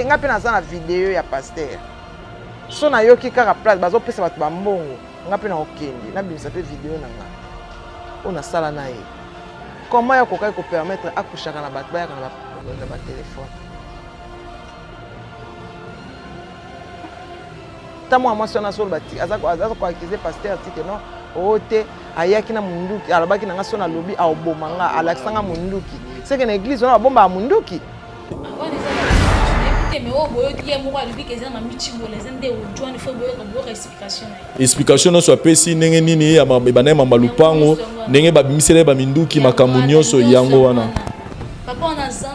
nga pe naza na vidéo ya pasteur so na yoki kaka place bazopesa bato bambongo nga pe na okende nabimisa pe vidéo na nga oyo nasala na ye comment ya kokai kopermettre akushaka na bato bayaka na batelefone ntango mwasi wana solo aza koakize pasteur tike non oyo te ayaki na munduki alobaki na nga so nalobi aoboma nga alakisanga munduki seke na église wana babombaka munduki explication nyonso apesi ndenge nini ebanda mama lupango ndenge babimisela baminduki makambo nyonso yango wana papa wana aza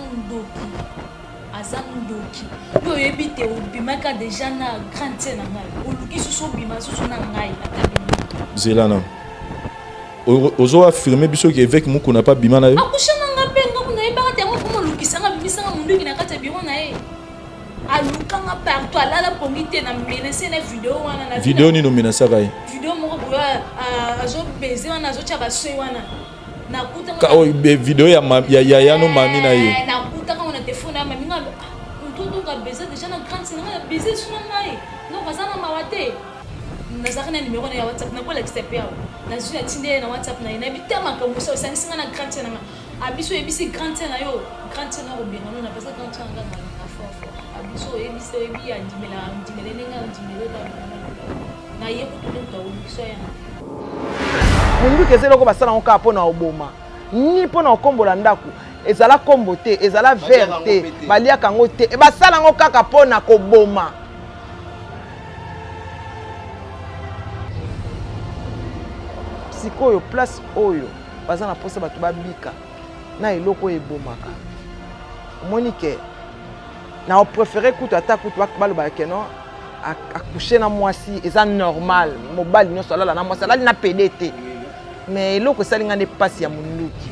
ndoki mpe oyebi te obimaka deja na grande te na ngai oluki susu obima susu na ngai zelana ozo affirme biso ke évêque moko na pas bima na yo akusha na nga mpe nga kuna yebaka te yango koma olukisanga bimisanga munduki na kati ya biro na ye alukanga partout alala pongi te na menase na video wana na video nini omenasaka ye video moko boyo azobeze wana azotya basoi wana nakutaka video ya yano mami na ye nakutaka na telefone ya mami nga ntotonga beze deja na grande sina nga beze suna ngai donc aza na mawa te nazalaki na numéro na ya whatsapp nakolakisa pe awa nazwi natindi ye na whatsapp na ye nayebi te makambo so osangisinga na grande sina nga abiso oyebisi grande sina yo grande sina kobenga no na pesa grande sina nga na fort abiso oyebisi oyebi andimela ndenge andimela naye kutunuka obiso yana munduki eza eloko basala ngo kaka mpo na oboma nini mpo na okombola ndako ezala kombo te ezala vere te baliaka yango te basala ngo kaka mpo na koboma sikoyo place oyo baza na posa bato babika na eloko oyo ebomaka omoni ke na opréféré kutu ata kutu balobaka ke non accoucher na mwasi eza normal mobali nyonso alala na mwasi alali na pede te mais eloko esalinga nde pasi ya munduki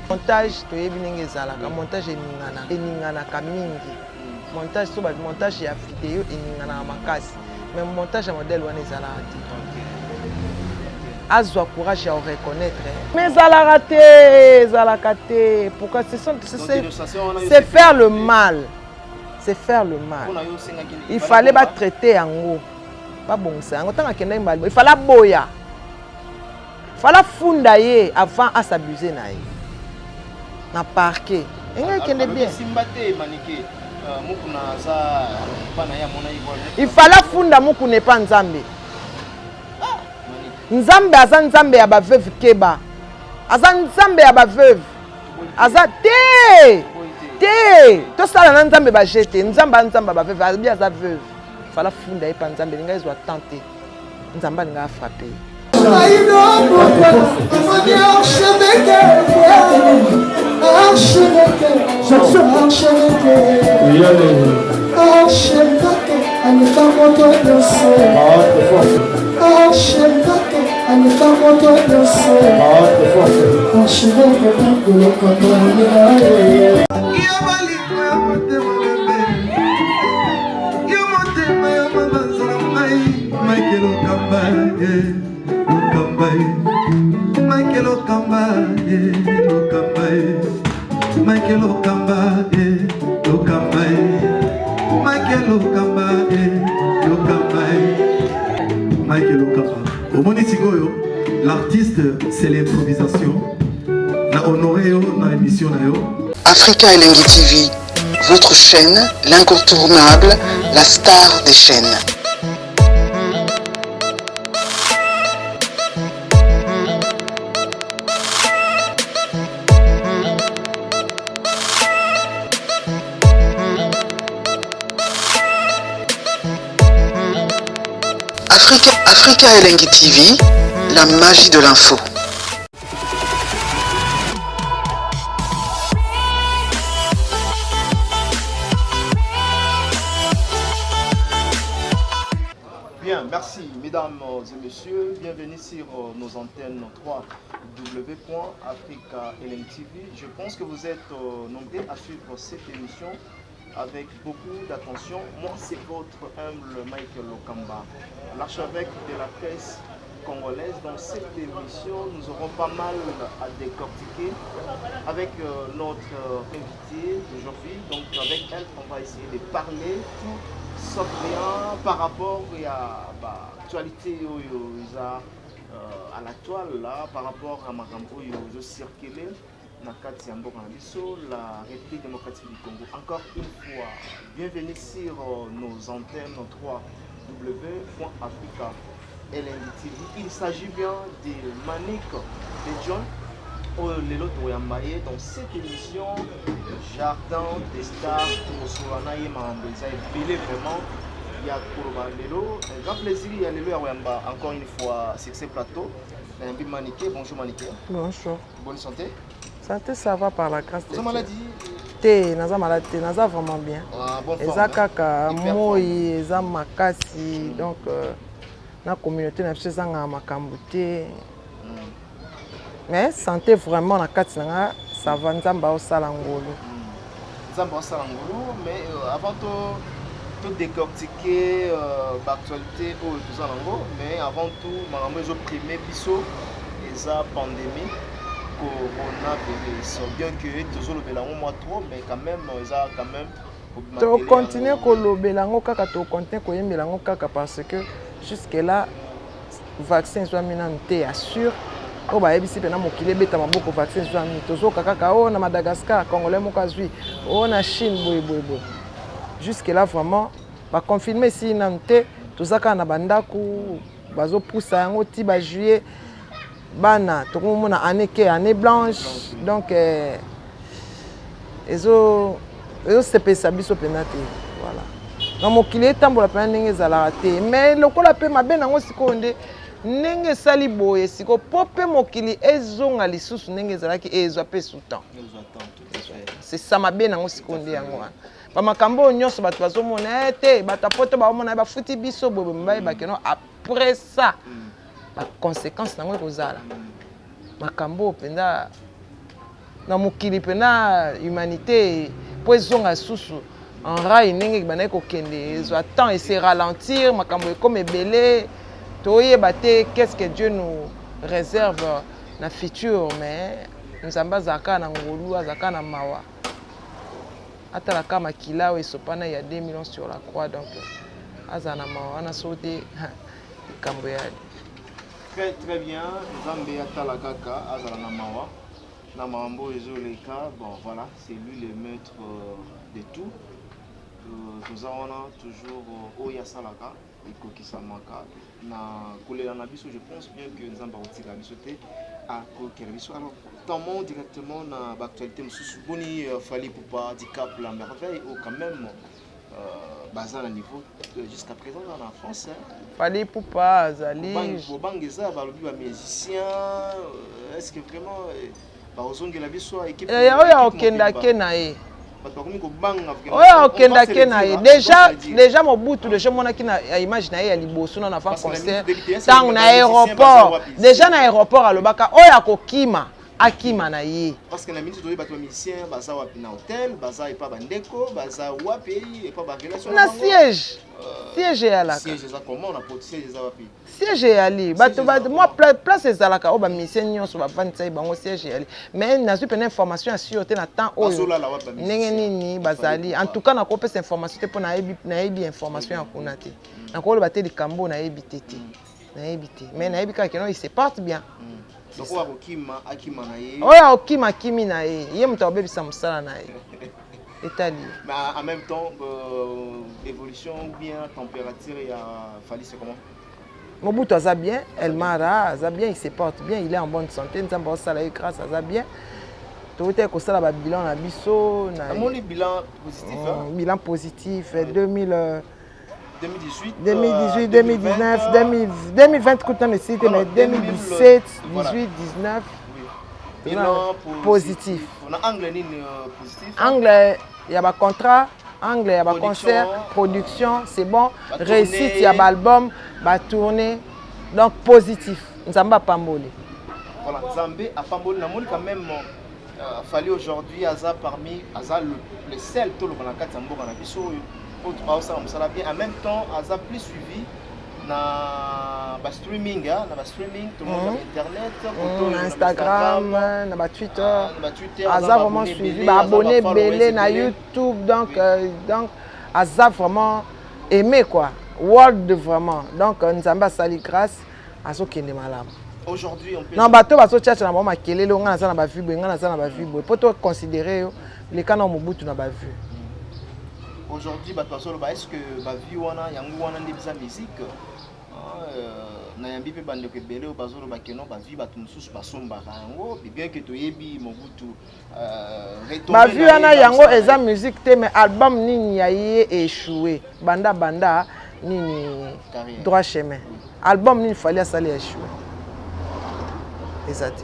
montage toyebi ndenge ezalaka montage eninganaka mingi montage so montage ya video eninganaka makasi mais montage ya modèle wana ezalaka te azwa courage à reconnaître mais ezalaka te pourquoi c'est faire le mal c'est faire le mal il fallait traiter yango babongisa yango ntango akendaki mbali il fallait boya fallait funda ye avant à s'abuser na ye na parquet engakende bien il fallait funda muku ne pas nzambe nzambe aza nzambe ya baveuve keba aza nzambe ya baveuve aza te tosala na nzambe bajete nzambe nzambe baveuve abi aza veuve fala funda ye pa nzambe linga ezwa tante nzambe alinga afrape L'artiste, c'est l'improvisation. Na honoré dans l'émission. Africa Elengi TV, votre chaîne, l'incontournable, la star des chaînes. Africa Elengi TV, la magie de l'info. Bien, merci mesdames et messieurs, bienvenue sur nos antennes 3w.Africa Elengi TV. Je pense que vous êtes nombreux à suivre cette émission avec beaucoup d'attention. Moi, c'est votre humble Michael Lokamba, l'archevêque de la presse congolaise. Dans cette émission, nous aurons pas mal à décortiquer avec notre invité d'aujourd'hui. Donc avec elle, on va essayer de parler tout sauf rien par rapport à l'actualité à l'actuelle là, par rapport à Makambo, je circulais dans la République démocratique du Congo. Encore une fois, bienvenue sur nos antennes 3w.africa LNG TV. Il s'agit bien de Manik de John Lelo Toyambaye dans cette émission Jardin des Stars pour Solanaï Mandeza et Bélé vraiment. Il y a Lelo, un grand plaisir, il y a Lelo Yamba encore une fois sur ce plateau. Maniké, bonjour Maniké. Bonjour. Bonne santé. Santé, ça va par la grâce de Dieu. Vous avez maladie? Naza malade, naza vraiment bien. Ah, bonne forme. Eza kaka moi, eza makasi, donc na communauté na biso ezanga makambo te. Mais santé vraiment na kati nanga, ça va nzamba osala ngolo. Nzamba osala ngolo, mais avant tout décortiquer l'actualité au Tuzanango, mais avant tout, maman ezo primé biso eza pandémie. Coronavirus, bien que toujours le bélango moi trop, mais quand même, ça quand même. Tu continues à le bélango kaka, tu continues à le bélango kaka parce que jusque là, le vaccin soit mis en té assure. Oh bah ici pendant mon kilé bêta ma beaucoup vaccin soit mis. Toujours kaka oh na Madagascar, Congolais mon kazui, oh na Chine boy. Jusque là vraiment, pas confirmer si en té, tout ça quand na bandaku, bazo poussa yango ti ba juillet. Bana, tout le monde a année blanche, donc ils ont CPS biso penate, voilà. Donc mon client tambo la peine n'engage à la rater, mais le coup la peine ma ben n'engo sikonde n'engage sali boye siko popé mon client ils ont à l'issue n'engage à la qui ils ont payé sous temps. C'est ça ma ben n'engo sikonde yango. Ba makambo nyonso batu bazo mona te, bata poto ba mona ba futi biso bobe mbaye ba keno après ça. La conséquence nango kozala makambo penda na mokili penda humanité po ezonga susu en rail ndenge bana ko kende zo temps et se ralentir makambo comme ebele toyeba te qu'est-ce que Dieu nous réserve na futur mais nzamba zaka na ngolu azaka na mawa atala kama kilao esopana ya 2 millions sur la croix donc azana mawa na sauté kambo ya Très bien, Zambé Atalakaka, Azalana Mawa, Namambo Ezoleka, bon voilà, c'est lui le maître de tout. Nous avons toujours Oya Salaka, Ikoki Samaka, na Kolela Nabiso, je pense bien que Nzamba Otila Bisote a Kokelabiso. Alors, tombons directement dans l'actualité, Boni Fali Poupa, Dicap, la merveille, ou quand même. Bazar à niveau jusqu'à présent en France. Fali Poupa, Azali. Bobangeza, balobi ba musicien, est-ce que vraiment bazongi la biso équipe oya okenda kenae. Oya okenda kenae. Déjà Mobutu déjà monaki na image na ya liboso na fa concert. Tant na aéroport. Déjà na aéroport alobaka oya kokima. Akima na ye. Parce que na minute doyi bato musicien baza wapi na hôtel, baza epa bandeko, baza wapi epa ba relation na siège. Siège ya la. Siège za comment on a porté siège za wapi? Siège ya li. Bato moi place ezalaka o ba musicien nyonso ba vanisa bango siège ya li. Mais na zu pena information ya sûreté na temps oyo. Ndenge nini bazali. En tout cas na ko pesa information te pona yebi information ya kuna te. Na ko lo ba te likambo na yebi te. Na yebi te. Mais na yebi ka que non il se porte bien. Donc on a okima akima na ye. Oya okima kimi na ye. Ye muta obebisa musala na ye. Etali. Mais en même temps évolution ou bien température il a fallu c'est comment? Mobutu aza bien, Elmara aza bien, il se porte bien, il est en bonne santé, nzamba osala ye grâce aza bien. Tote ko sala ba bilan na biso na. Mon bilan positif hein? Bilan positif 2018, 2019, 2020, mais 2017, 18, 19. Bilan positif. On a anglais positif. Anglais, il y a un contrat, anglais, il y a un concert, production, c'est bon. Réussite, il y a un album, il tournée. Donc positif. Nzamba Pamboli. Voilà, Nzambé à Pamboli, quand même. Fallait aujourd'hui, Aza parmi Aza le seul tout le monde en même temps, Aza plus suivi na ba streaming tout le monde internet Instagram na Twitter aza vraiment suivi ba abonné belé na YouTube donc aza vraiment aimé quoi world vraiment donc nzamba sali grâce azokende malamu. Aujourd'hui on peut non bato baso tchatcha na mama kelele nga na sana ba vue nga na sana ba vue pour to considérer les canaux mobutu na ba vue. Aujourd'hui est-ce que ba vue wana yango wana ndebisa musique na yambi pe bande ko belé bazolo ba keno ba vue bato mususu basomba yango bien que toyebi mobutu ba vue wana yango eza musique te mais album nini ya yé échoué banda nini droit chemin album nini fallait sali échoué exact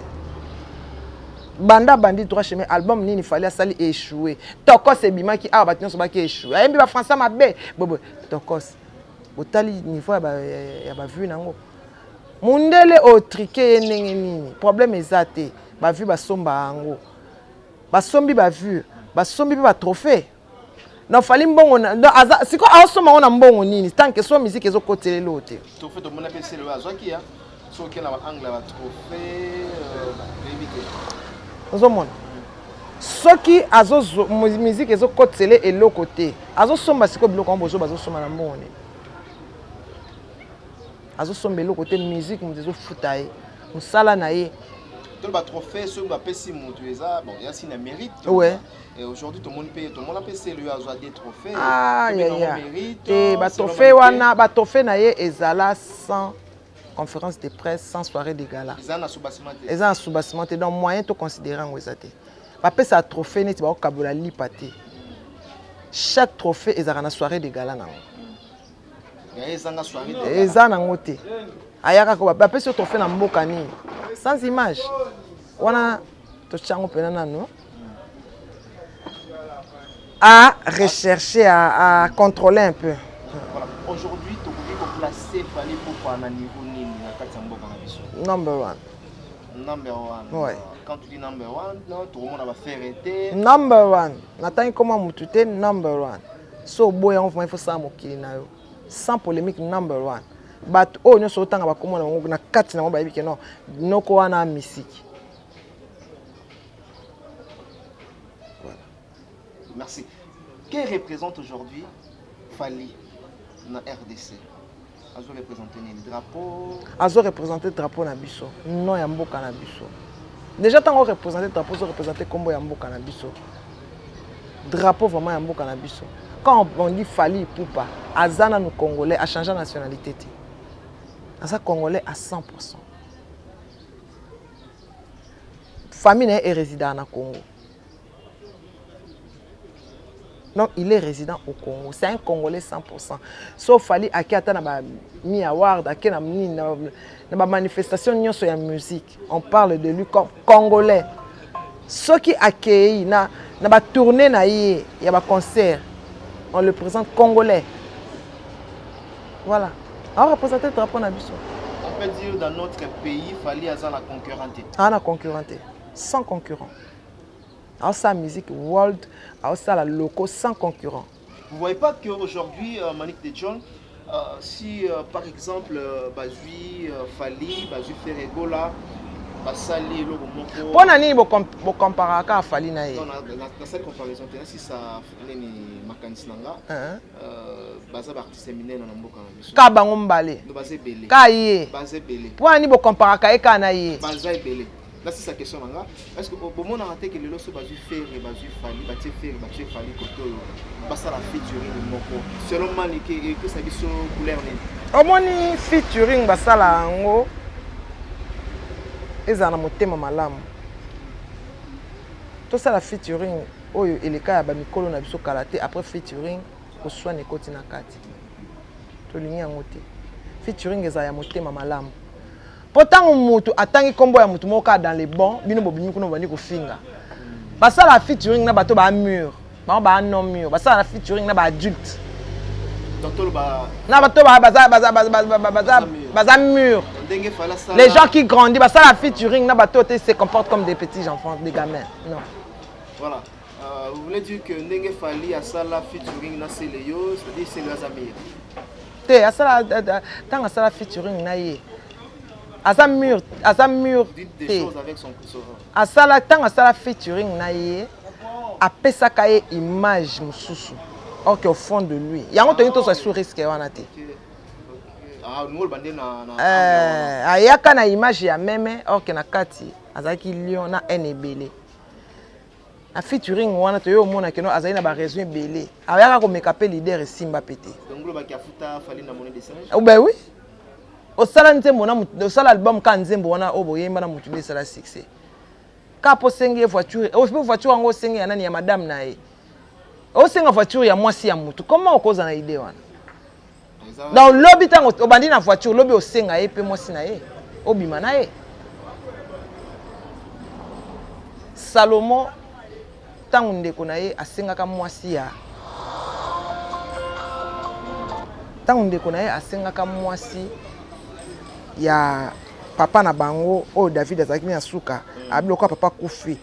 banda bandi droit chemin album nini fallait sali échoué tokos ebimaki a ba tinso ba ki échoué ayembi ba français mabe bobo tokos botali niveau ya ba vue nango mundele o triqué ndenge nini problème ezate ba vue ba somba yango ba sombi ba vue ba sombi ba trophée non fali mbongo na aza siko asoma ona mbongo nini tant que so musique ezo kotelele ote to fait to mona pese le azwaki ya so ke na ba angle ba trophée baby ozomona soki azo musique ezo kotelele eloko te azo somba siko biloko mbozo bazo soma na mbongo ni azo somba eloko te musique muzo futa ye musala na ye tout le trophée sur ba pesi mutu eza bon ya sina mérite ouais. Et aujourd'hui tout le monde a passé le hasard des trophées. Ah et ba trophée wana ba trophée na ye ezala sans conférence de presse, sans soirée de gala. Ezana sous-bassement te donc moyen to considérer ngo ezate. Ba pesa trophée neti ba kabola lipate. Chaque trophée ezara na soirée de gala na. Ezana ngote. Ayaka ko ba pesa trophée na mboka ni. Sans image. Wana to chango pena nanu. À rechercher, à contrôler un peu. Voilà. Aujourd'hui, tu peux placer Fally Ipupa à un niveau nini na kati ya mboka na biso. Number one. Number one. Ouais. Quand tu dis number one, non, tout le monde va faire été. Number one. Nathan comment mutute number one. So boy on faut ça mokili na yo. Sans polémique number one. But oh nyo so tanga ba komona na kati na ba biki non. Noko wana musique. Merci. Qu'est représente aujourd'hui Fally na RDC? Azo représenter le drapeau. Azo représenter le drapeau na biso. Non ya mboka na biso. Déjà tant qu'on représenter le drapeau, so représenter combo ya mboka na biso. Drapeau vraiment ya mboka na biso. Quand on dit Fally Ipupa, azana nous Congolais a changé de nationalité. Asa Congolais à 100%. Famille est résident na Congo. Donc, il est résident au Congo. C'est un Congolais 100%. Sauf Fally Akiata na mi award, na manifestation de la musique. On parle de lui comme Congolais. Ceux qui accueillent, na tournée, il y a un concert. On le présente Congolais. Voilà. On représente le drapeau na biso. On peut dire dans notre pays, Fally a la concurrente. Ah, concurrente. Sans concurrent. Alors ça, musique world, alors ça, la loco sans concurrent. Vous ne voyez pas qu'aujourd'hui, Monique de John, si par exemple, Bazui, Fally, Bazui Ferregola, Basali, Lobo Moko. Pour nani, vous comparez à Fally na ye. Non, dans cette comparaison, si ça n'est pas Makanis Nanga, Baza artiste séminaire dans Mboka na biso. Ka bango mbale. Bazé belé. Ka ye. Bazé belé. Pour nani, vous comparez à na ye. Bazé belé. Là, c'est sa question. Est-ce que au moment où on a que le loso bazu faire et bazu Fally, bazu faire, Fally koto, basa la featuring de moko. Selon moi, que ça biso couleur ni. Au moins featuring basa la ngo. Ezana motema malamu. Tout ça la featuring, oyo eleka ya ba mikolo na biso kalaté après featuring ko soine koti na kati. To linya ngote. Featuring ezaya motema malamu. Pourtant mutu atangi kombo ya mutu moka dans les bons bino bobini kuno bani ko finga basa la featuring na bato ba mur ba non mur basa la featuring na ba adulte donc tout ba na bato ba mur les gens qui grandissent basa la featuring na bato se comportent comme des petits enfants des gamins non voilà Vous voulez dire que Ndenge Fali a ça la featuring na Seleyo, c'est-à-dire c'est les amis. Te asala tant asala featuring na ye. Asa mur Dites des choses avec son sauveur. Asala tant asala featuring na ye. Apesaka ye image mususu. Or que au fond de lui. Yango to to sur risque wana te. Ah nous le bandé na ayaka na image ya meme or que na kati azaki lion na enebele. A featuring wana to yo mona keno azali na ba raison ebele. Ayaka ko make up leader Simba pété. Donc le baki afuta Fali na monnaie de singe. Oh ben oui. Au sala nzembo na mutu, au sala album ka nzembo wana oboyemba na mutu nde sala succès. Ka po senge voiture, au pe voiture ngo senge ya nani ya madame na ye. O senga voiture ya mwasi ya mutu. Comment okoza na idée wana? Dans le lobby tango obandi na voiture, lobby o senga ye pe mwasi na ye. Obima na ye. Salomo tango ndeko na ye asenga ka mwasi ya. Tango ndeko na ye asenga ka mwasi ya papa na bango o David azaki na suka abiloko papa kufi.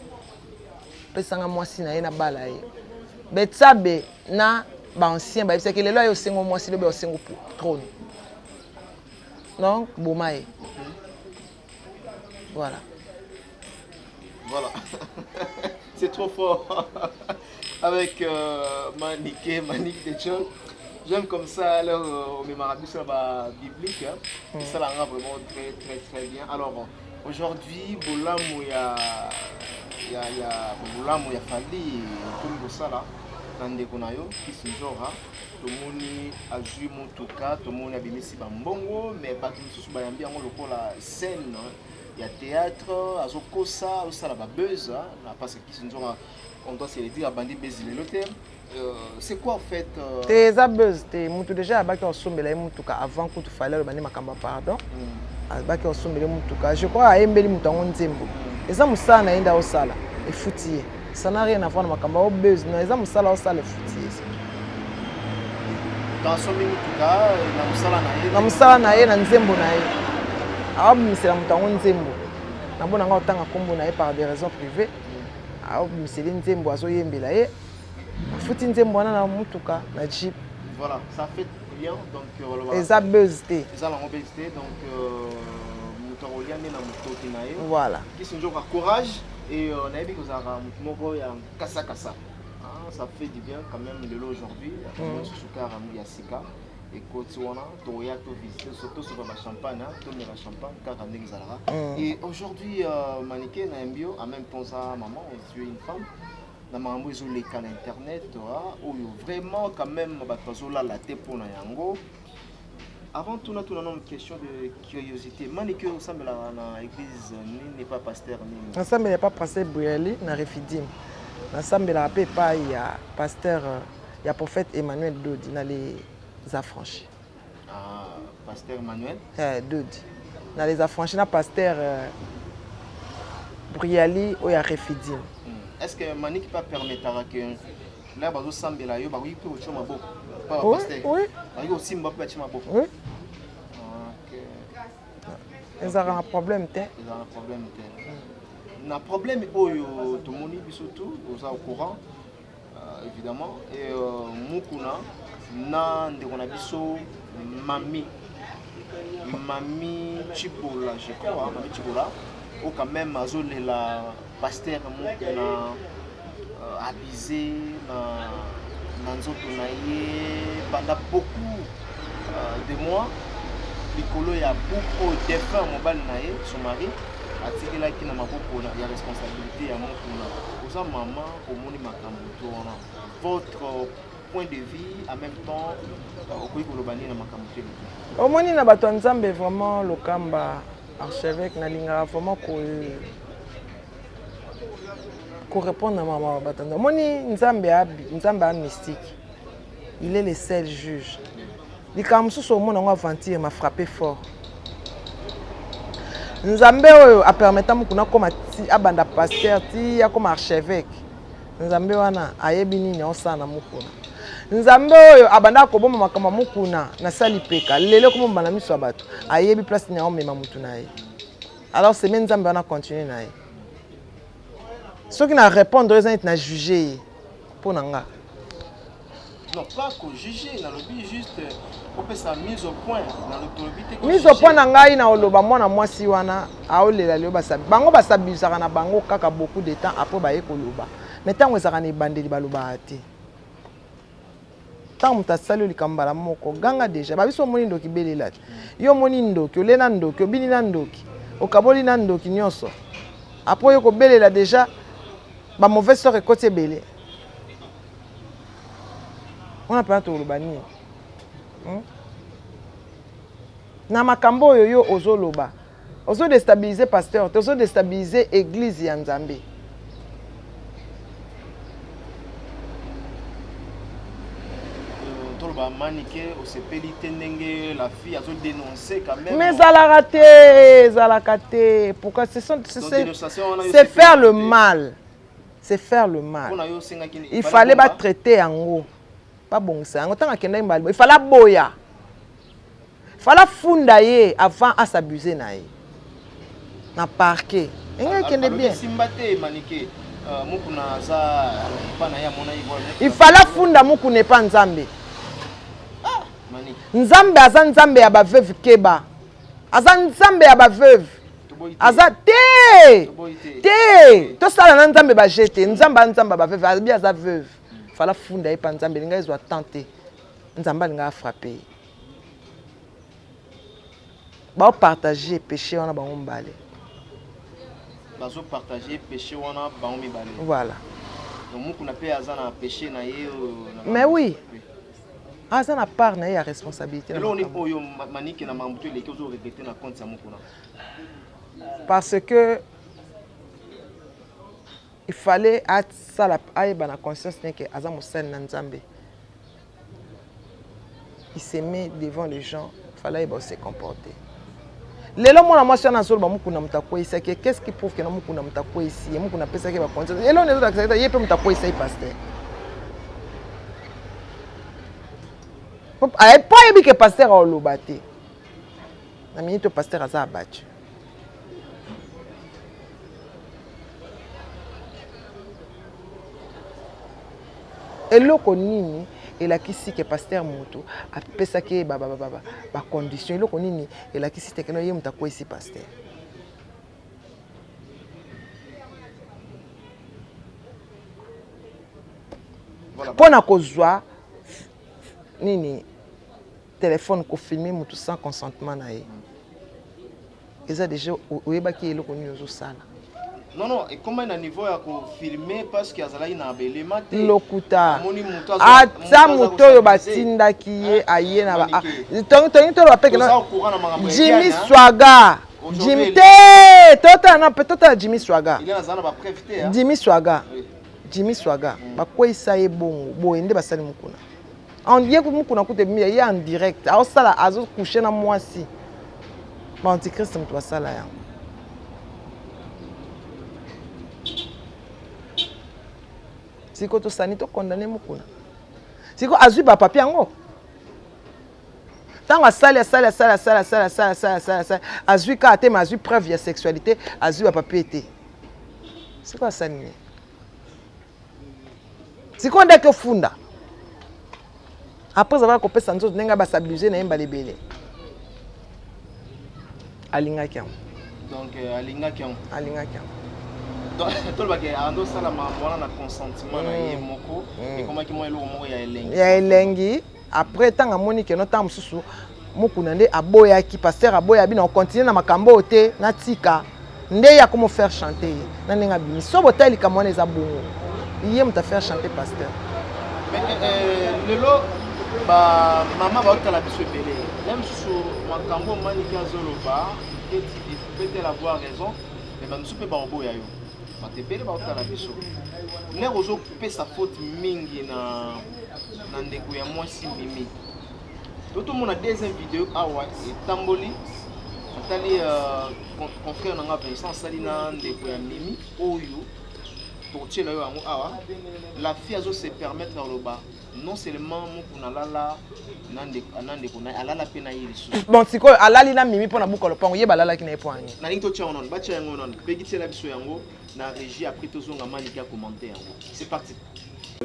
Pesanga mwasi na ye na bala ye. Betsabe na ba ancien ba bisaki lelo yo sengo mwasi lobe o sengo trône. Non, bomaye. Voilà. Voilà. C'est trop fort. Avec Manique de John. J'aime comme ça, alors, mes marabouts sur la biblique. Hein. Ça la rend vraiment très bien. Alors, aujourd'hui, Bolamou ya Fali, comme ça là, dans des konayo, qui se genre, tout le monde a joué mon touka, tout le monde a bimé si bambongo, mais pas tout le monde a bien la scène. Il y a théâtre, à Zokosa, aussi la buzz, parce que qui se genre, on doit se le dire à Bandi Bézile le terme. C'est quoi en fait Tes buzz, tes mutu déjà abaki osombela mutuka avant que tu fallait le bani makamba pardon. Abaki osombela mutuka. Je crois ayembeli mutango nzembo. Eza musala na enda osala e futiye. Ça n'a rien à voir na makamba o buzz, na eza musala osala e futiye. Dans son mutuka na musala na ye. Na musala na ye na nzembo na ye. Aobimisela mutango nzembo. Na bona nga otanga kombo na ye par des raisons privées. Aobimisela nzembo azoyembela ye. Fouti nzembo wana na mutuka na jeep. Voilà, ça fait bien donc voilà. Eza buzz te. Eza la obésité donc mutarolian na mutoki na ye. Voilà. Qui sont toujours courage et on a vu que ça moko ya kasa kasa. Ça fait du bien quand même de l'eau aujourd'hui. On se soukara ya sika. Et Kotswana, Toya, to visiter, surtout sur la champagne, tourner la champagne, car on est. Et aujourd'hui, Manique na mbio, en même temps ça, maman, tu es une femme. Na mambo ils ont les canaux internet, où vraiment quand même, batazola la tête pour na yango. Avant tout, on a une question de curiosité. Manique au sein de l'église n'est pas pasteur ni. Ensemble, il n'y a pas pasteur Bouyali, na Refidim. Ensemble, il n'y a pas pasteur, il y a prophète Emmanuel Dodi, dans les affranchis. Ah, pasteur Emmanuel Dodi. Dans les affranchis, il y a pasteur Bouyali ou il y a Refidim. Est-ce que Manique peut permettre que là, bazo sambela yo, bazo peut au mabo. Oui, oui. Bazo aussi mabo peut mabo. Oui. OK. Ils ont un problème té. Ils ont un problème té. Na problème oyo to moni bisoto, aux au courant évidemment et mukuna na ndekona biso mami Chibola, je crois, mami Chibola, ou quand même azolela pasteur mukuna abusé na nzoto na ye pendant beaucoup de mois likolo ya buko défunt mobile na ye son mari atikelaki na maboko ya responsabilité ya mokuna oza mama omoni makambo to wana votre point de vue en même temps okoki koloba nini na makambo te omoni na bato ya nzambe vraiment lokamba archevêque nalingaka vraiment répondre na mama bato nzambe omoni nzambe a mystique il est le seul juge likambo mosusu omona yango aventure m'a frappé fort Nzambe oyo a permettre mukuna koma ti abanda pasteur ti akoma archevêque. Nzambe wana ayebi nini osana mukuna. Nzambe oyo abanda koboma makama mukuna na sali peka. Lelo komo bana miso bato. Ayebi place ni omema mutu na ye. Alors c'est même Nzambe wana continuer na ye. Ceux qui na répondre ils na juger. pour nanga. Non, pas qu'on juger, dans le but juste pour faire sa mise au point dans l'autorité. Mise au point nanga ina oloba mwana mwasi wana aolela leo basabi. Bango basabisaka na bango kaka beaucoup de temps après ba ekoloba. Mais tant ezaka ni bandeli baloba ate. Tant mutasali likambala moko ganga déjà ba biso moni ndoki belela. Yo moni ndoki olena ndoki obini na ndoki. Okaboli na ndoki nyonso. Après yo ko belela déjà ba mauvaise sort ekote belé. On a pas tout le bani. Na makambo oyo yo ozoloba. Ozo déstabiliser pasteur, ozo déstabiliser église ya Nzambe. Toloba manique au sepeli tendenge la fille a dénoncé quand même. Mais zalakate, pourquoi c'est faire le mal. C'est faire le mal. Il fallait pas traiter en haut. Pas bon ça. Il fallait boya. Il fallait fundailler avant à s'abuser naï. Na parquet. Il fallait funda muku ne pas Nzambe. Nzambe aza Nzambe ya ba veuve keba. Aza Nzambe ya ba veuve. Aza te. To sala na Nzambe ba jete. Nzambe ba veuve. Abi aza veuve. Fala funda epa Nzambe linga ezwa tenter. Nzambe linga frapper. Ba partager péché wana ba ngombale. Bazo partager péché wana ba ngombale. Voilà. Donc muku na pe azana péché na ye. Mais oui. Aza na part na ya responsabilité. Là on est oyo maniki na mambuto les qui ozo regretter na compte ya muku na. Parce que il fallait être ça la na conscience que aza mosali na Nzambe. Il se met devant les gens, il fallait se comporter. Lelo mwana mwasi na solo ba muku na mtakwa isa que qu'est-ce qui prouve que na muku na mtakwa ici, muku na pesa ke ba conscience. Lelo nezo accepter yepe mtakwa isa pasteur. Pas yebi que pasteur a olobate. Na minute pasteur aza abattu. Eloko nini elakisi ke pasteur moto apesa ke ba condition eloko nini elakisi te keno ye mutako ici pasteur. Voilà. Pona kozwa nini téléphone ko filmer mutu sans consentement na ye. Eza déjà oyeba ki eloko nini ozo sala. Non, et comment un niveau à filmer parce qu'il y a un élément lokuta ata moto oyo batindaki aye na ba tongi to bapeke na Jimmy Swaga Jimmy te tota Jimmy Swaga il y a ba prévité Jimmy Swaga bakwisa ye bongo boye nde basali mukuna on dit que mukuna kute mi ya en direct a sala azo coucher na mwasi ba antichrist mtu basala ya siko to sanito condamné mukuna siko azui ba papier ngo tango sala azui ka te ma azui preuve ya sexualité azui ba papier te siko asani siko ndeke funda après avoir copé sanzo nenga ba s'abuser na yemba lebele alinga kiam donc alinga kiam donc tout le bagage ando sala ma na consentement na ye moko et comment ki mo elo moko ya elengi après tanga moni ke no tam susu mukuna nde aboya ki pasteur aboya bi na continuer na makambo te na tika nde ya comment faire chanter na nenga bimi so botali kamone za bongo iye mta faire chanter pasteur mais lelo ba mama ba otala biso belé même sur makambo mani kazolo ba peut-être avoir raison mais ba msupe ba oboya yo matebele ba otala biso ne rozo couper sa faute mingi na ndeko ya mwasi mimi tout mon deuxième vidéo awa etamboli atali confrère nanga Vincent Salina ndeko ya mimi oyo pour tirer yo amu awa la fille azo se permettre à loba non seulement mukuna lala nande kuna alala pena yirisu bon siko alali na mimi pona bukolo pango ye balala ki na epoani na linto tia onon ba tia yango non begi tia la biso yango na régie après tozonga malika commenter yango c'est parti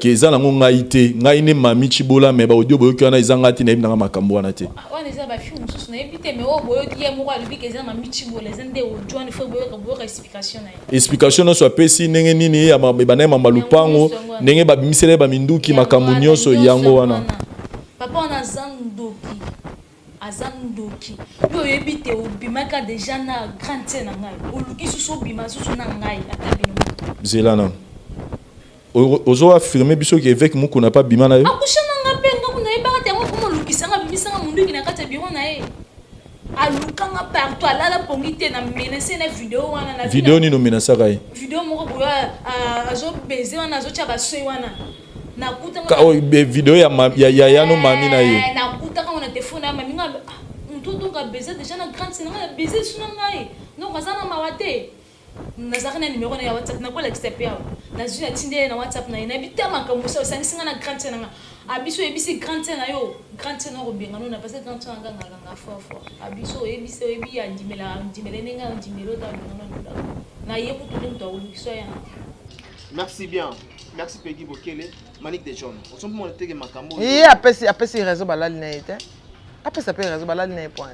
Keza nango ngai te, ngai ne mami Chibola mais ba audio boyoki wana ezanga te na yebi nanga makambo wana te. Wana eza ba film mususu na yebi te mais o boyoki ye moko alobi ke eza mami Chibola eza nde audio wana faut boyoka explication na ye. Explication no so apesi ndenge nini ya bana mama lupango ndenge ba bimisele ba minduki makambo nyonso yango wana. Papa on a zandoki. Azandoki. Yo yebi te obimaka déjà na grande scène ngai. Oluki susu bima susu na ngai atabino. Zelana. Ozo affirmer biso que avec mon n'a pas bima na yo. Akusha na ngapenga kuna yeba te ngo komo lukisanga bimisanga mundu kina kata biro na ye. Alukanga partout alala pongite na menacer na vidéo wana na vidéo ni no menacer kai. Vidéo moko boya azo baiser wana azo tia basoi wana. Na kutanga vidéo ya no mami na ye. Na kutanga on a téléphone na mami nga mtutu ka baiser déjà na grande scène na baiser suna ngai. No kazana mawate. Nazakana numéro na WhatsApp na kola XTPA. Na zuna tinde na WhatsApp na ina bitama kamuso sangisinga na grande scène nga. Abiso ebisi grande scène na yo. Grande scène ngo binga no na parce que grande scène nga fort. Abiso ebisi ebi ya ndimela nenga ndimelo ta na yebu tout to ulukiso ya. Merci bien. Merci Peggy Bokele, Manique de John. On s'en peut monter que makambo. Et après réseau balal na été. Après ça peut réseau balal na point.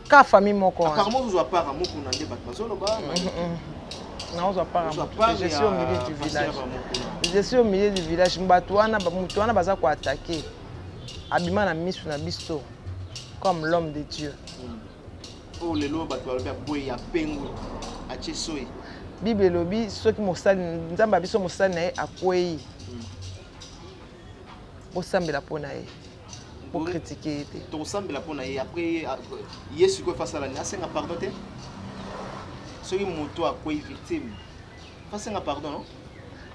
Ka famille moko. Apparemment vous avez pas amour pour n'ander pas solo ba. Non, on pas amour. Je suis au milieu du village. Je suis au milieu du village. Mbatouana baza ko attaquer. Abima na misu na biso comme l'homme de Dieu. Oh le lo batwa ba boy ya pengu. Achesoi. Bible lobi ceux qui mosali nzamba biso mosali na ye akwei. Osambela pona ye. Pour critiquer te. To osambela pona ye après Yesu ko face à la asenga pardon te. Ceux qui moto akwei victime. Fasenga pardon non?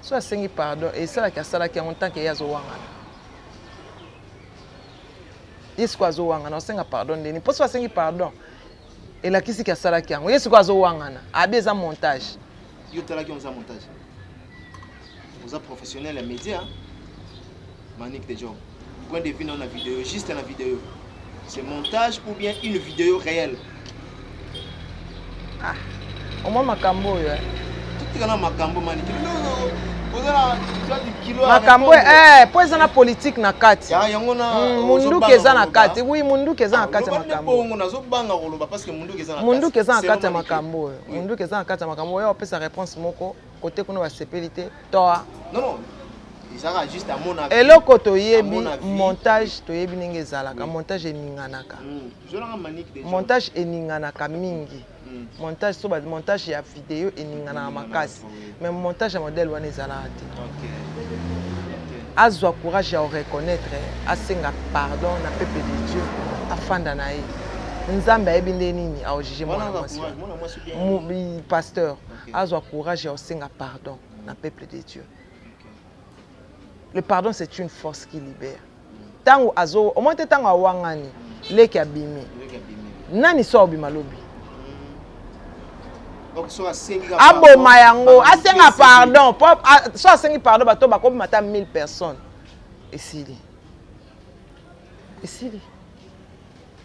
So asengi pardon et ça la kasala ki en tant que yazo wanga. Yesu ko azo wanga na asenga pardon ndeni. Po so asengi pardon. Et la kisi kasala ki yango. Yesu ko azo wanga na. Abeza montage. Yo tala ki on za montage. Vous êtes professionnel et média. Manique de John. Point de vue dans la vidéo, juste dans la vidéo. C'est montage ou bien une vidéo réelle? Ah. Au moins makambo yo. Tout est dans makambo Manique. Non. Vous avez du kilo. Makambo po eza na politique na kati. Ya yango na mundu keza na kati. Oui, mundu keza na kati makambo. Bongo nazo banga koloba parce que mundu keza na kati. Mundu keza na kati makambo. Mundu keza na kati makambo. Yo opesa réponse moko côté kuna ba sécurité. Toi. Non. Ça va juste à mon avis. Eloko toyebi montage toyebi ninge ezalaka. Montage eninganaka. Montage eninganaka mingi. Montage so ba montage ya vidéo eningana makasi. Mais montage ya modèle wana ezalaka te. OK. Azwa courage à reconnaître, asenga pardon na peuple de Dieu afanda na ye. Nzambe ayebi nini a juger moi mon pasteur. Azwa courage à asenga pardon na peuple de Dieu. Le pardon c'est une force qui libère. Tango azo au moins tango awangani leki abimi. Nani so obima lobi. Aboma yango asenga pardon so asengi pardon bato bakobi mata 1000 personnes esili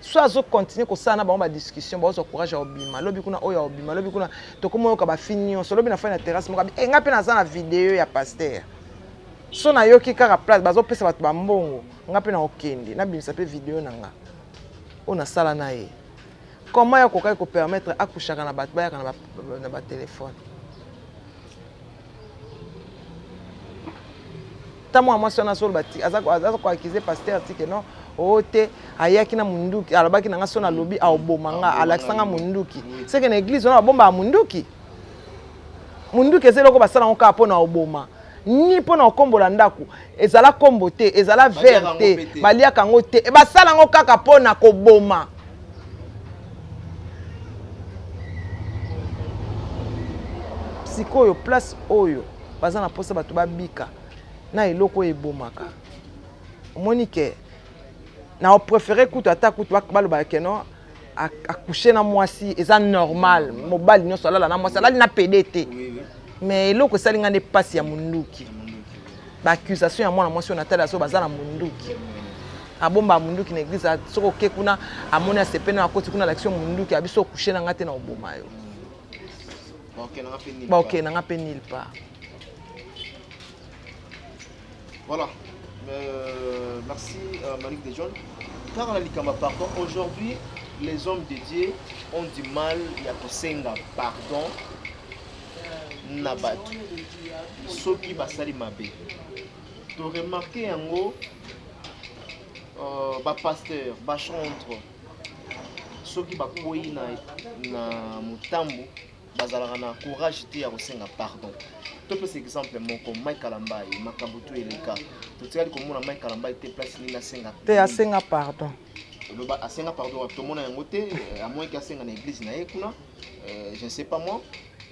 so azo continuer kosala na bango ba discussion bazo courage ya obima lobi kuna oya obima lobi kuna tokomo yoka ba fini so lobi na fa na terrasse moka nga pe na za na vidéo ya pasteur so na yoki kaka place bazo pesa bato ba mbongo nga pe na okende na bimisa pe vidéo nanga ona sala na ye. Comment il faut permettre à coucher na ba téléphone? Tamo moi sona sur bati azako ko accuser pasteur ti que non ote ayaki na munduki alobaki na sona lobi a obomanga alaksanga munduki c'est que l'église on a bomba munduki ezelo ko basala nka po na oboma ni po na kombola ndaku ezala kombo te ezala verte baliaka ngo te e basala ngo kaka po na koboma. Sikoyo place oyo baza na posa bato babika na eloko ebomaka monike na o préférer kutu ata kutu baloba keno accoucher na mwasi eza normal mobali nyonso alala na mwasi alali na PDT mais eloko esalinga nde pasi ya munduki ba accusation ya mwana mwasi onatala so baza na munduki abomba munduki na église soko ke kuna amoni asepene akoti kuna l'action munduki abiso coucher na ngate na oboma yo. Ok, n'a pas nulle part. Voilà. Merci Malik de John. Car on a dit pardon. Aujourd'hui, les hommes dédiés ont du mal à kosenga pardon. Nabatu. Soki basali mabe. Tu remarques yango pasteur, chantre. Soki bakoyi na mutambu bazalaka na courage te ya kosenga pardon. Tu peux par exemple moko Mike Kalambai makabutu eleka. Totikali komona Mike Kalambai te place ni na senga. Te asenga pardon. Loba asenga pardon to mona yango te à moins que asenga na église na ekuna. Je ne sais pas moi.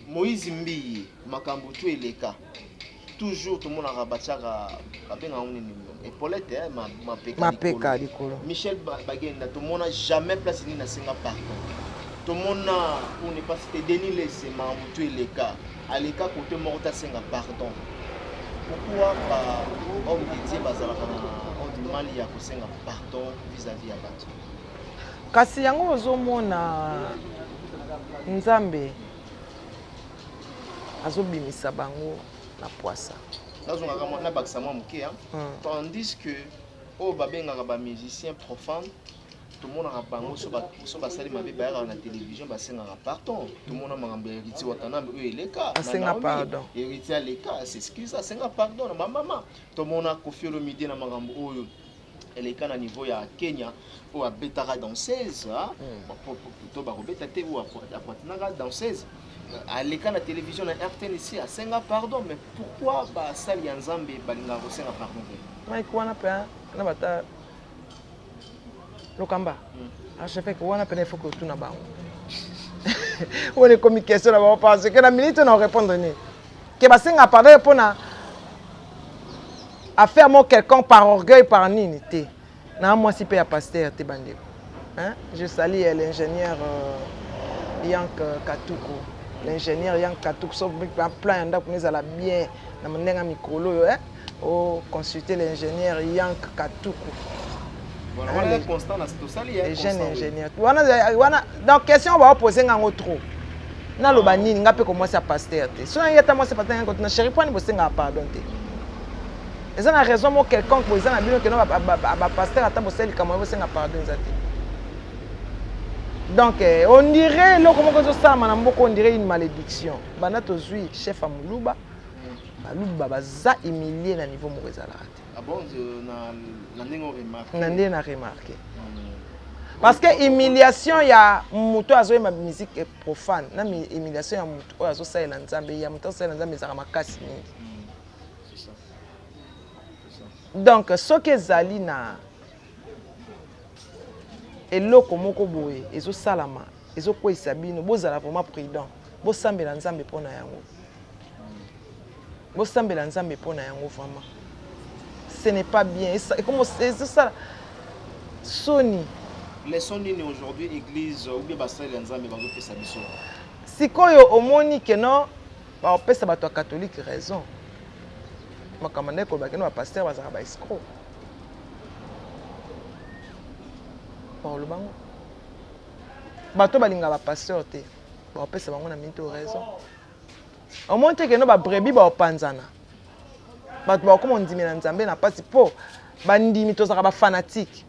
Moïse Mbi makambutu eleka. Toujours tout le monde a rabattu épaulette, ma peka likolo. Michel Bagenda, tout le monde n'a jamais placé ni na senga pardon. Tout le monde on n'est pas cité Denis laissé makambutu eleka. À l'écart côté morta senga pardon. Pourquoi homme de Dieu bazalaka on du mal ya kosenga pardon vis-à-vis ya bato. Kasi yango ozomona Nzambe azobimisa bango na poisa. Tandis que au babengaka ba musicien profane, tout le monde a bango so basali mabe ba na télévision basengaka pardon. Tout le monde a makambo héritier watana eux eleka. Asenga pardon. Héritier eleka, c'est excuse asenga pardon na maman. Tout le monde a confié le midi na makambo oyo. Eleka na niveau ya Kenya ou à betara danseuse, plutôt ba robeta te ou à patinaka danseuse. À l'écran de la télévision, RTNC à Senga pardon, mais pourquoi Sali Nzambe balinga ko Senga pardon? Mike wana pe na bata Lokamba. A chef que wana pe il faut que tout na ba. On est communication là ba parce que la minute on répondre ni. Que ba Senga pardon pour na à faire moi quelqu'un par orgueil par nité. Na moi si pe ya pasteur te bande. Hein? Je salue l'ingénieur Yank Katuko. L'ingénieur Yank Katuko sauf un plan d'ap nous à la bien na menenga micro hein au consulter l'ingénieur Yank Katuko. Voilà constant na to sali hein. Jeune ingénieur. Wana donc question va poser ngango trop. Na lo banini ngape commencer à pasteur te. So yata moi c'est pas tant na chéri pas ni bosenga pardon te. Eza na raison mo quelqu'un ko eza na bino que no ba pasteur ata boseli kama bosenga pardon zati. Donc, on dirait, on dirait une malédiction. Banato zui chef à Moulouba, Moulouba baza humilié à niveau Mourezala. Ah bon, n'a remarqué. Parce que humiliation, il y a muto azo ma musique profane. Na humiliation ya muto azo sa ela nzambe ya muto sa ela nzambe za makasi mingi. C'est ça. Donc, ce que zali na eloko moko boye ezo salama ezo kwesa bino bozala vraiment prudent bosambela nzambe pona yango bosambela nzambe pona yango vraiment ce n'est pas bien et comment c'est ça soni les soni aujourd'hui église ou bien basali nzambe bazo pesa biso sikoyo omoni que non ba pesa bato catholique raison makamande ko ba que no pasteur bazaka ba escroc. Le bango bato balinga ba pasteur te ba pesa bango na minto raison au moins te que no ba brebis ba opanzana bato ba komo ndimi na nzambe na pasi po bandimi to zaka ba fanatique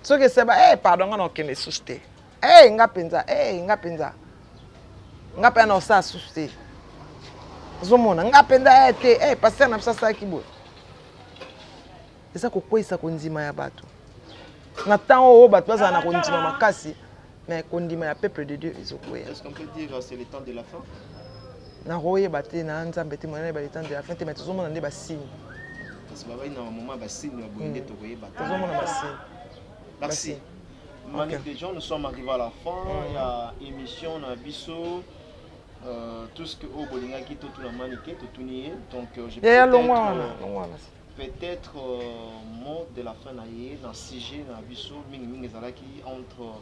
so que c'est ba pardon ngana okende suste nga penza nga pe na osa suste zomona nga penza te pasteur na psa kibo eza ko kwesa ko ndima ya bato. Na temps où bato bazana kondima makasi mais kondima ya peuple de Dieu ezokoya. Est-ce qu'on peut dire c'est le temps de la fin? Na roye baté na nzambe te mona ba le temps de la fin te mais tozomona nde ba signe. Parce que ba na moment ba signe ba boyende to koyeba. Tozomona ba signe. Merci. Malik de John, nous sommes arrivés à la fin. Il y a émission na biso tout ce que au bolinga ki to tout la manique to tout nier donc je peut-être mot de la fin dans sujet na biso mingi ezalaki entre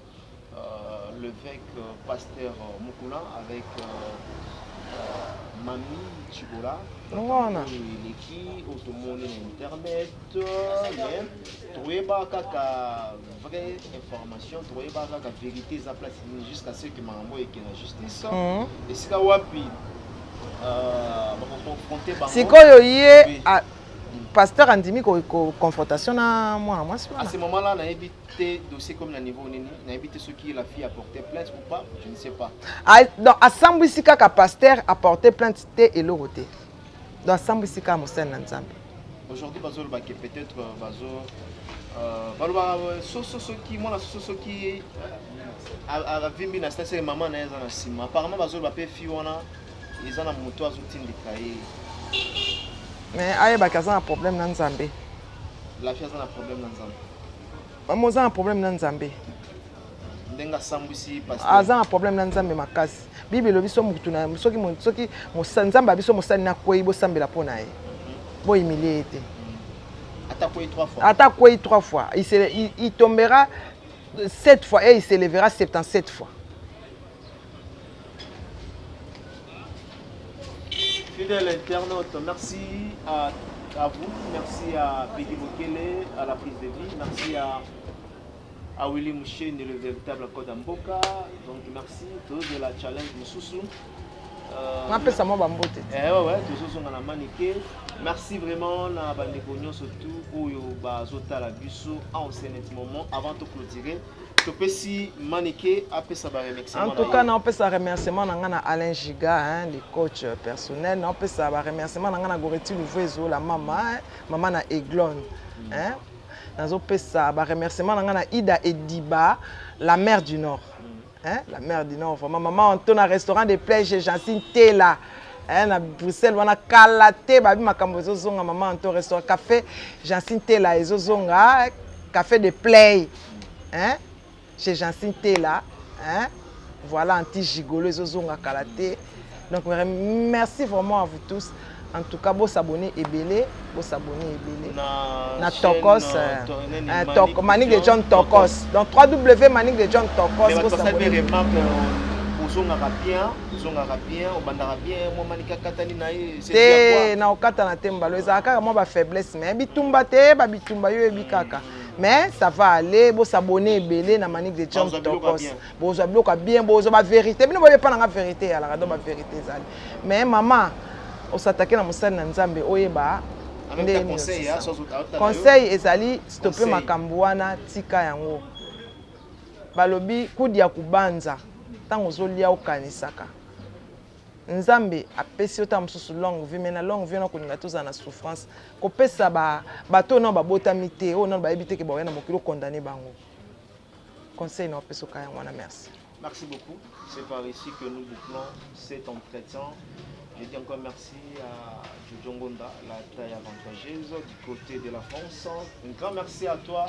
l'évêque pasteur Mukuna avec Mami Chibola qui automone na internet mais troyeba kaka vraie information troyeba kaka vérité za place jusqu'à ce que mambo eke na justice et sika wapi confronter bango. Sikoyo ye pasteur andimi ko confrontation na moi à ce moment-là na évité dossier comme na niveau nini na évité ce qui la fille a porté plainte ou pas, je ne sais pas. Donc à Sambwisika ka pasteur a porté plainte té et l'oroté. Donc Sambwisika Mosel Nzambe. Aujourd'hui bazo ba que peut-être bazo baloba soso qui moi la soso qui a vimbi na station maman na eza na sima. Apparemment bazo ba pe fi wana ils ont moto azotindika ye. Mais aye bakaza un problème na Nzambe. La fille a un problème na Nzambe. Mamoza un problème na Nzambe. Ndenga Sambwisi pasteur. Aza un problème na Nzambe makasi. Bible lobi so mutu na soki Nzambe biso mosali na koyi bo sambela pona ye. Bo humilier été. Attaqué 3 fois. Attaqué 3 fois. Il tombera 7 fois et il s'élèvera 77 fois. Fidèle internaute, merci à vous, merci à Peggy Bokele, à la prise de vie, merci à Willy Mouchen, le véritable code Mboka. Donc merci, tous de la challenge Moussoussou. Merci vraiment à Bandekognon surtout pour Bazota la Busso en ce moment avant de clôturer. En tout cas, on peut se remerciement à Alain Giga, le coach personnel. On peut se remerciement à Goretti Louvezo, la maman na Aiglon. On peut se remerciement à Ida Ediba, la mère du Nord. La mère du Nord. Maman, on tourne un restaurant de plage chez Jacinthe Tela. À Bruxelles, on a calaté, babi makambo zozonga maman, on tourne restaurant café Jacinthe Tela et zozonga café de play. Chez Jacinthe là, voilà anti-gigolo, zozonga kalaté. Donc merci vraiment à vous tous. En tout cas, vous s'abonner et belé, vous s'abonner et belé. Na Tokos, Manique de John Tokos. Donc www.manique de John Tokos. Vous s'abonner. C'est na okata na temba. Les akaka moi ba faiblesse mais bitumba te, ba bitumba yo ebikaka. Mais ça va aller, vous s'abonner belé na Manique de John Tokos. Vous abloka bien, vous avez la vérité. Mais vous pas la vérité, alors la vérité zali. Mais maman, on s'attaque na mosali na Nzambe oyeba. Conseil ezali stopper makambo wana tika yango. Balobi kudi ya kubanza tango ozolia okanisaka. Nzambe apesi ota mususu longue vie mais na longue vie na koninga toza na souffrance. Kopesa bato na babotami te o na bayebi te ke ba na mokilo condamné bango. Conseil na opesa ka yango na merci. Merci beaucoup. C'est par ici que nous bouclons cet entretien. Je dis encore merci à Jojo Ngonda, la taille avantageuse du côté de la France. Un grand merci à toi,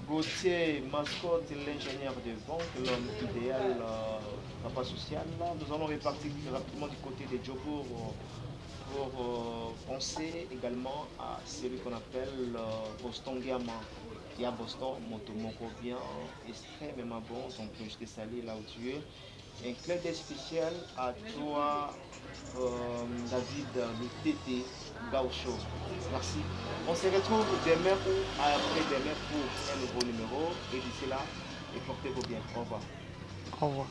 Gauthier Mascotte, l'ingénieur de vente, l'homme idéal, papa social. Nous allons repartir rapidement du côté de Djobour pour penser également à celui qu'on appelle Boston Gamma. Il y a Boston, Motomoko bien, extrêmement bon, donc je te salue là où tu es. Un clin d'œil spécial à toi, David Mitete Gaucho. Merci. On se retrouve demain ou après-demain pour un nouveau numéro. Et d'ici là, portez-vous bien. Au revoir. Au revoir.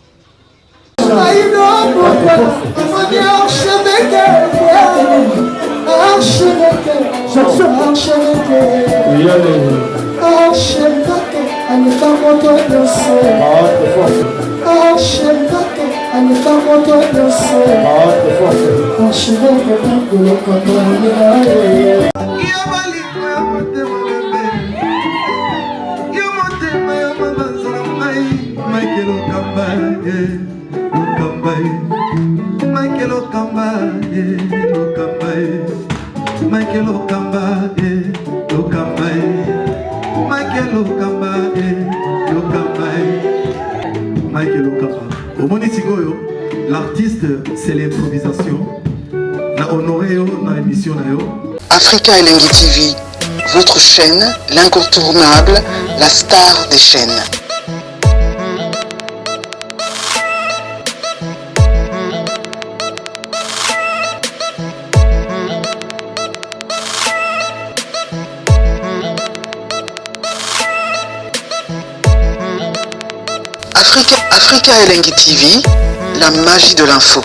L'artiste, c'est l'improvisation. Na honoré na émission na yo. Africa Elengi TV, votre chaîne, l'incontournable, la star des chaînes. Africa Elengi TV, la magie de l'info.